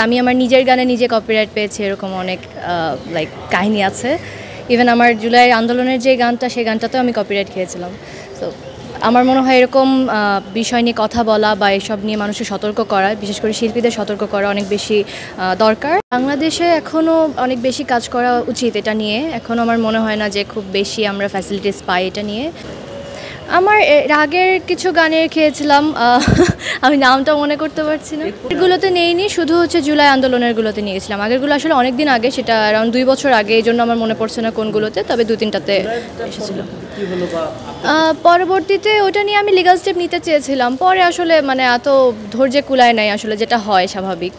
আমি আমার নিজের গানে নিজে কপিরাইট পেয়েছি এরকম অনেক লাইক কাহিনী আছে। ইভেন আমার জুলাই আন্দোলনের যে গানটা, সেই গানটাতেও আমি কপিরাইট খেয়েছিলাম। তো আমার মনে হয় এরকম বিষয় নিয়ে কথা বলা বা এসব নিয়ে মানুষকে সতর্ক করা, বিশেষ করে শিল্পীদের সতর্ক করা অনেক বেশি দরকার। বাংলাদেশে এখনও অনেক বেশি কাজ করা উচিত এটা নিয়ে। এখনও আমার মনে হয় না যে খুব বেশি আমরা ফ্যাসিলিটিস পাই এটা নিয়ে। আমার আগের কিছু গানের খেয়েছিলাম, আমি নামটা মনে করতে পারছি না। এগুলোতে নেইনি, শুধু হচ্ছে জুলাই আন্দোলনেরগুলোতে নিয়েছিলাম। আগেরগুলো আসলে অনেক দিন আগে, সেটা অ্যারাউন্ড 2 বছর আগে, এই জন্য আমার মনে পড়ছে না কোনগুলোতে, তবে 2-3টাতে এসেছিল। পরবর্তীতে ওটা নিয়ে আমি লিগাল স্টেপ নিতে চেয়েছিলাম, পরে আসলে মানে এত ধৈর্যে কুলায় নাই আসলে, যেটা হয় স্বাভাবিক।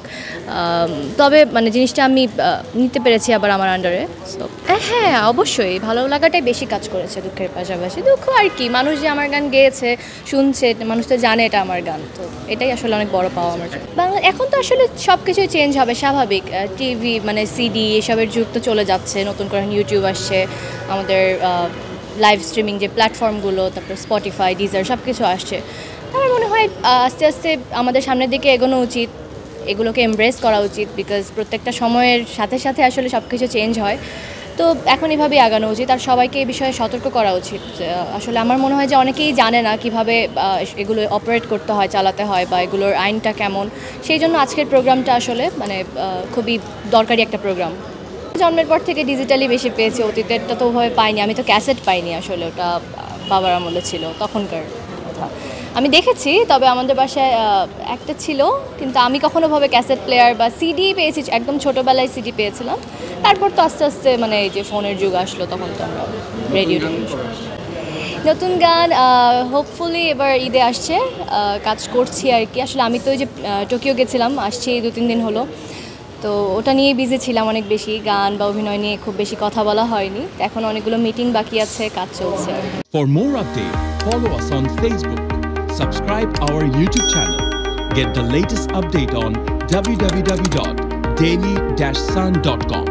তবে মানে জিনিসটা আমি নিতে পেরেছি আবার আমার আন্ডারে। সো হ্যাঁ, অবশ্যই ভালো লাগাটাই বেশি কাজ করেছে দুঃখের পাশাপাশি। দুঃখ আর কি, মানুষ যে আমার গান গেয়েছে, শুনছে, মানুষ তো জানে এটা আমার গান, তো এটাই আসলে অনেক বড় পাওয়া আমার জন্য। বাংলা এখন তো আসলে সব কিছুই চেঞ্জ হবে স্বাভাবিক। টিভি মানে সিডি এসবের যুগ তো চলে যাচ্ছে, নতুন করে ইউটিউব আসছে, আমাদের লাইভ স্ট্রিমিং যে প্ল্যাটফর্মগুলো, তারপর স্পটিফাই, ডিজার সব কিছু আসছে। আমার মনে হয় আস্তে আস্তে আমাদের সামনের দিকে এগোনো উচিত, এগুলোকে এমব্রেস করা উচিত, বিকজ প্রত্যেকটা সময়ের সাথে সাথে আসলে সব কিছু চেঞ্জ হয়। তো এখন এভাবেই আগানো উচিত, আর সবাইকে এই বিষয়ে সতর্ক করা উচিত। আসলে আমার মনে হয় যে অনেকেই জানে না কিভাবে এগুলো অপারেট করতে হয়, চালাতে হয়, বা এগুলোর আইনটা কেমন। সেই জন্য আজকের প্রোগ্রামটা আসলে মানে খুবই দরকারি একটা প্রোগ্রাম। জন্মের পর থেকে ডিজিটালি বেশি পেয়েছি, অতীতেরটা তো ওভাবে পাইনি। আমি তো ক্যাসেট পাইনি আসলে, ওটা বাবার আমলে ছিল, তখনকার কথা আমি দেখেছি। তবে আমাদের বাসায় একটা ছিল, কিন্তু আমি কখনোভাবে ক্যাসেট প্লেয়ার বা সিডি পেয়েছি, একদম ছোটোবেলায় সিডি পেয়েছিলাম। তারপর তো আস্তে আস্তে মানে এই যে ফোনের যুগ আসলো, তখন তো আমরা রেডিও। নতুন গান হোপফুলি এবার ঈদে আসছে, কাজ করছি আর কি। আসলে আমি তো ওই যে টোকিও গেছিলাম, আসছি 2-3 দিন হলো, তো ওটা নিয়ে বিজি ছিলাম অনেক বেশি। গান বা অভিনয় নিয়ে খুব বেশি কথা বলা হয়নি। এখন অনেকগুলো মিটিং বাকি আছে, কাজ চলছে। For more updates, follow us on Facebook, subscribe our YouTube channel, get the latest update on www.daily-sun.com.